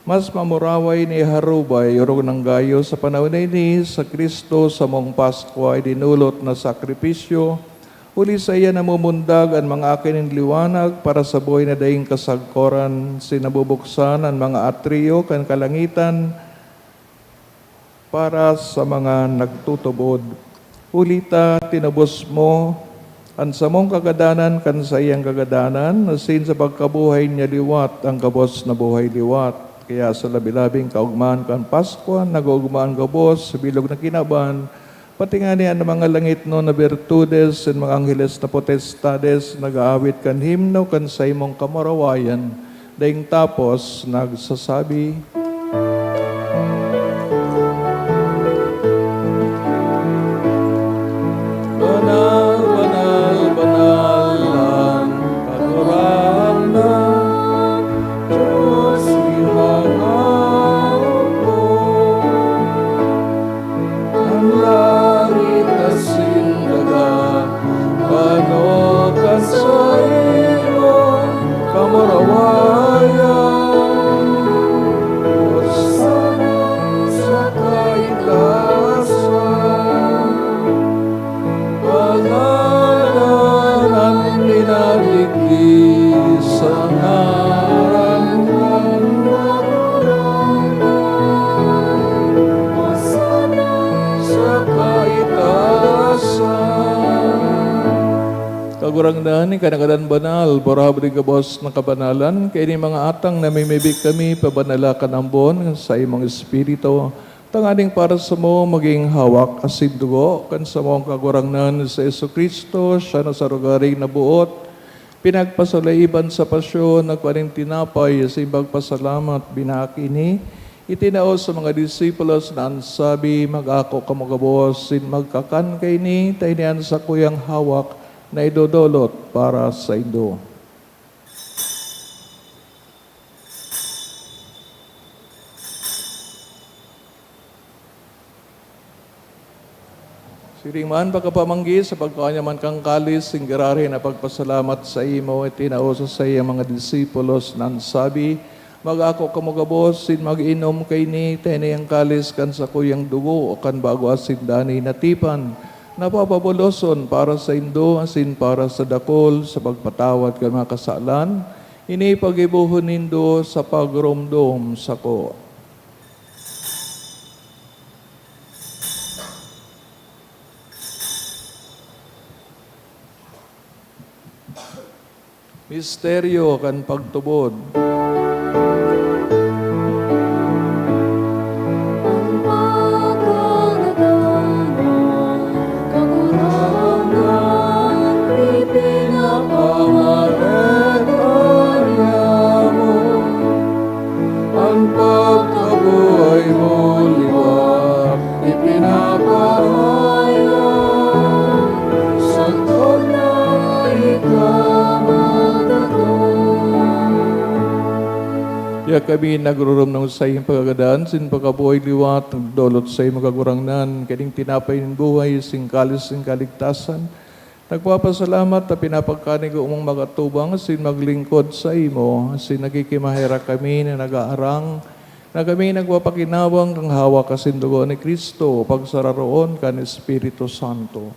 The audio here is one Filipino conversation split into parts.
Mas mamuraway ni harubay, urog ng gayo sa panahon na ini, sa Kristo sa mong Pasko ay dinulot na sakripisyo. Uli sa iya namumundag ang mga akin ng liwanag para sa buhay na daing kasagkoran. Sinabubuksan ang mga atriyo kan kalangitan para sa mga nagtutubod. Ulita, tinubos mo ang samong kagadanan kan sa iyang kagadanan, asin sa pagkabuhay niya liwat, ang kabos na buhay liwat. Kaya sa labi-labing kaugmaan kan Pasko, nag-ugmaan kabos sa bilog na kinaban, pati nga niya ang mga langit no na virtudes and mga angheles na potestades, nag-aawit kan himno kan sa imong kamarawayan, daing tapos nagsasabi, Banal, banal, banal ang kaguranan, Diyos imangapo. Ang langit at sindaga, panokan sa iyong kamarawayan. Hosana sa kaitaasan, pangalan ang pinaligid sa ngaran ng Hosana sa kaitaasan. Kagurangdahan ni kanagadan banal, borahab di kabos na kabanalan, kaya ni mga atang namimibig kami, pabanalakan ang bon sa imong espiritu, tanganing para sa mo maging hawak asin dugo, kan sa mong kagurangdahan sa Jesucristo, siya na sa rugaring nabuot, pinagpasalaiban sa pasyon, nagpaning tinapay, sa ibang pasalamat, binakini, itinaos sa mga disipulos na ansabi, mag-ako kamagabos, sin magkakan kay ni, tainian sa kuyang hawak, na idodolot para sa Indo. Siringman pagkapamanggi sa pagkakanyaman kang kalis, singgararin na pagpasalamat sa imo, itinauso sa iya mga disipulos na ansabi, mag-ako kamugabos, sin mag-inom kay ni, tenayang kalis kan sa kuyang dugo, o kan bago asin dani natipan, napapabuloson para sa Indo, asin para sa dakol, sa pagpatawad kan mga kasalan, ini pag-ibuhon nindo sa pagromdom sa ko. Misteryo kan pagtubod. Ya kami nagrurum ng sa iyong pagagadaan, sin pagkabuhay liwat, dolot sa iyong magagurangnan, kaning tinapay ng buhay, sing kalis, sing kaligtasan. Nagpapasalamat na pinapagkanig umong magatubang, sin maglingkod sa imo, sin nakikimahera kami na nag-aarang, na kami nagpapakinawang kang hawak kasin dugo ni Kristo, pagsararoon kan Espiritu Santo.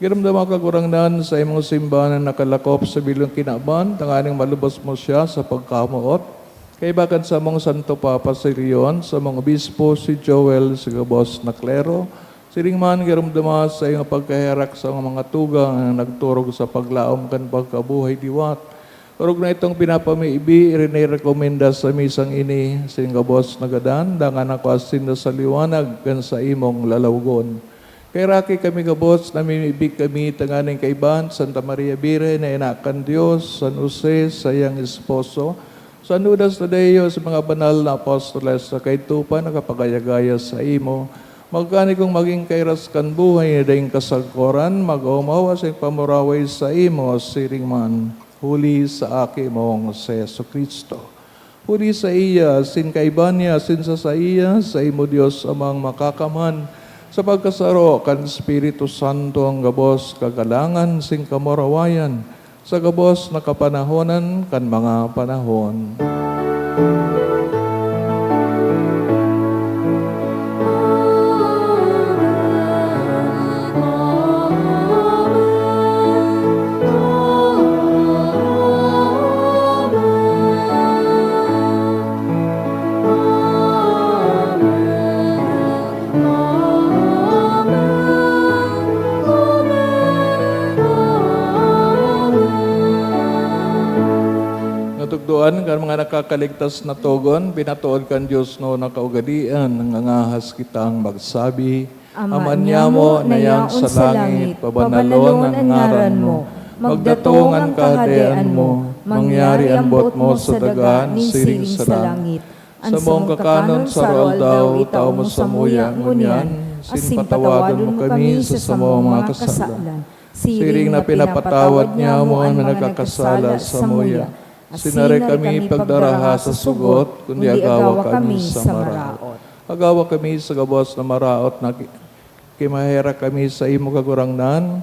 Giramdama kagurangnan sa imong simbahan na nakalakop sa bilong kinaban, tanganing malubos mo siya sa pagkamuot, kay bakit sa mong Santo Papa Sirion, sa mga obispo si Joel, si Gabos na klero, siringman giramdama sa iyong pagkaherak sa mga tugang na nagturog sa paglaom kan pagkabuhay diwat. Turog na itong pinapamiibi, rinay-rekomenda sa misang ini, sing Gabos na gadan, dangan ako asin sa liwanag kan sa imong lalawgon. Kay raki kami Gabos, namimibig kami tanganing kaiban, Santa Maria Bire, na inakan Diyos, San Jose, sayang esposo, San Judas Tadeo, sa mga banal na apostoles, sa kaitupan, nakapagayagaya sa imo, magkani kong maging kairas kan buhay, daing kasagkoran, mag-umawa sa pamuraway sa imo, siringman, huli sa aki mong sa Jesucristo. Huli sa iya, sin kaiban niya, sin sa iya, sa imo Diyos amang makakaman, sa pagkasaro kan Espiritu Santo ang Gabos kagalangan, sing kamurawayan, sa Gabos na kapanahonan kan mga panahon. katawan, kan mga nakakaligtas na togon, pinatuod kan Diyos no nakaugalian, nangangahas kitang magsabi, Ama niyamo na yaon sa langit, pabanalon ang ngaran mo, magdatong ang kahadean mo, mangyari ang buot mo sa daga, siring sa langit. Sa mong kakanon sa daw, itaw mo sa muya, ngunyan, sin patawadon mo kami sa samong mga kasalan. Siring na pinapatawad niya mo ang nagkakasala sa muya. Sinare kami pagdaraha sa sugot, kundi agawa kami sa maraot. Agawa kami sa gabos na maraot na kimahera kami sa imo kagurangnan.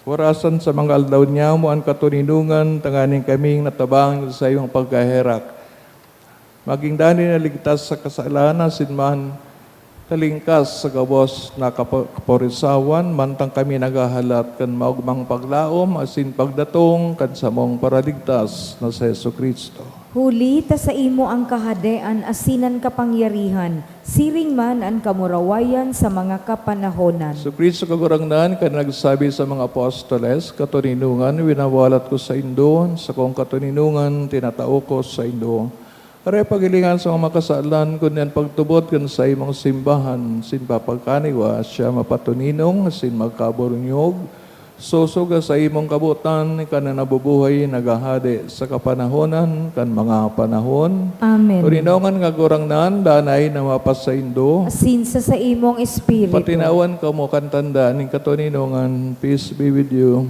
Warasan sa mga aldaw niya mo ang katuninungan, tanganing kaming natabang sa iyong pagkaherak. Maging dani na ligtas sa kasalanan, sinman talingkas sa gabos na kaporisawan, mantang kami nagahalat kan maugmang paglaom, asin pagdatong kan samong paraligtas na sa Yesu Kristo. Huli ta sa imo ang kahadean asinan kapangyarihan, siring man ang kamurawayan sa mga kapanahonan. So Kristo kagurangnan ka nagsabi sa mga apostoles, katuninungan winawalat ko sa Indo, sa kong katuninungan tinatao ko sa Indo. Aray pagilingan sa mga makasalan, kunyan pagtubot kan sa imong simbahan, sin papagkaniwa siya mapatuninong, sin magkaburunyog, susuga sa imong kabutan, kan na nabubuhay nagahade sa kapanahonan, kan mga panahon. Amen. Tuninongan nga gurangnan, danay na mapas sa Indo. Asin sa imong espiritu. Patinawan ka mo kantanda ning katuninongan. Peace be with you.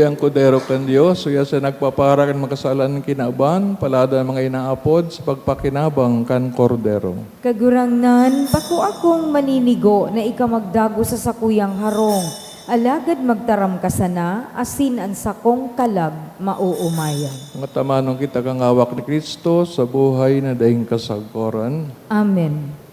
Ang kudero kan Diyos, suya sa nagpapara kan makasalan kinaban, palada mga inaapod sa pagpakinabang kan kordero. Kagurangnan, bako akong maninigo na ikamagdago sa sakuyang harong. Alagad magtaram ka sana, asin ang sakong kalag mauumayan. Mga tamanong kita kang hawak ni Kristo sa buhay na daing kasagkoran. Amen.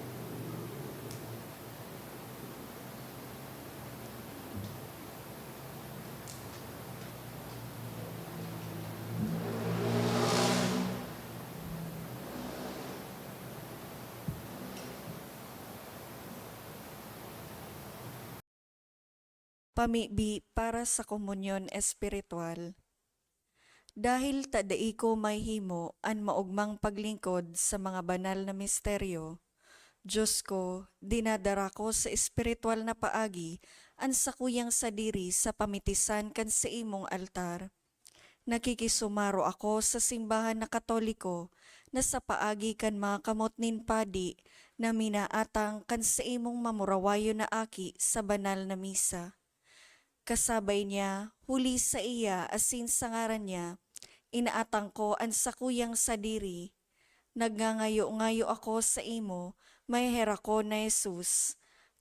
Pamibi para sa komunyon espiritual. Dahil tadai ko may himo an maugmang paglingkod sa mga banal na misteryo, Diyos ko, dinadara ko sa espiritual na paagi an sakuyang sadiri sa pamitisan kan sa imong altar. Nakikisumaro ako sa simbahan na Katoliko na sa paagi kan mga kamot nin padi na minaatang kan sa imong mamurawayo na aki sa banal na misa. Kasabay niya, huli sa iya asin sa ngaran niya, inaatang ko ang sakuyang sadiri. Nagngangayo-ngayo ako sa imo, may hera ko na Jesus.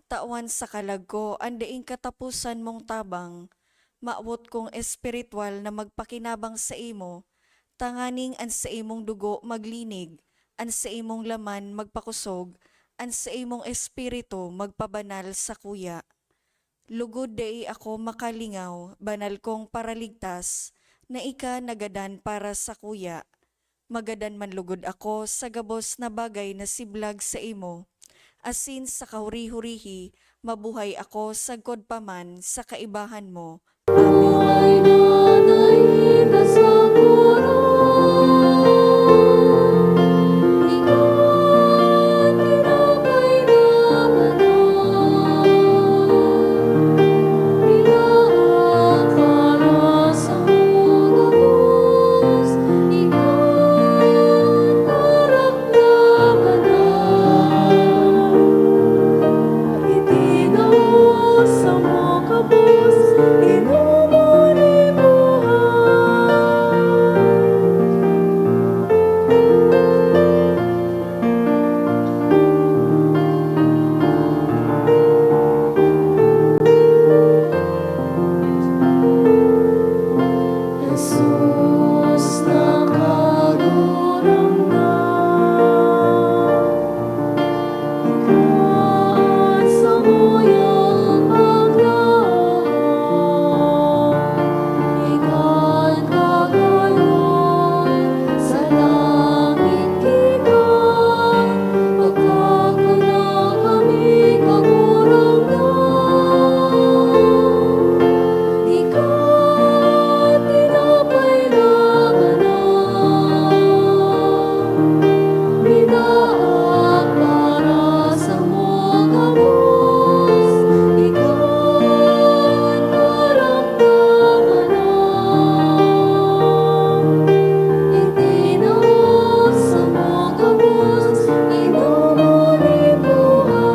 tawan sa kalag ko, andaing katapusan mong tabang, maawot kong espiritual na magpakinabang sa imo, tanganing an sa imong dugo maglinig, an sa imong laman magpakusog, an sa imong espiritu magpabanal sa kuya. Lugod dai ako makalingaw, banal kong paraligtas, na ika nagadan para sa kuya. Magadan man lugod ako sa gabos na bagay na siblag sa imo. Asin sa kahuri-hurihi, mabuhay ako sagkod paman sa kaibahan mo. Buhay na naina sa kurang, ikaw tinapay na banal. Pinaak para sa mga bus, ikaw harap na banal. Itinaw sa mga bus, inuman ibuhay. Jesus nakagurang na, ikaw sa muyang paglaang, ikaw kagayon sa langit ikaw, pagkakuna kami kagurang na. Ikaw tinapay na banal, binaak para sa mga bus, ikaw harap na banal. Itinaw sa mga bus, inuman ibuhay.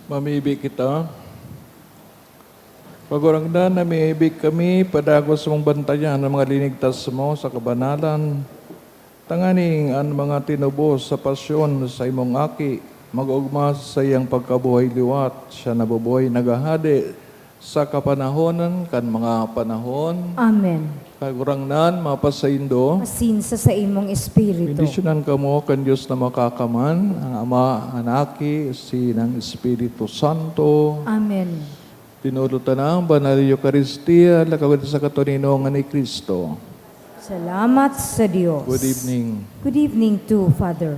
Mamibig kita. Pagurangdan na miibig kami, padagos mong bantayan ang mga linigtas mo sa kabanalan. Tanganing ang mga tinubos sa pasyon sa imong aki, mag-ugma sa iyang pagkabuhay liwat, siya nabubuhay nagahadi sa kapanahonan kan mga panahon. Amen. Kagurangdan, mapasaindo. Asin sa imong espiritu. Bendisyonan kamo kan Diyos na makakaman, ang Ama, Anaki, Sinang Espiritu Santo. Amen. Tinulutan ang banal Eucharistia, lakawid sa katuninongan ni Kristo. Salamat sa Diyos. Good evening. Good evening too, Father.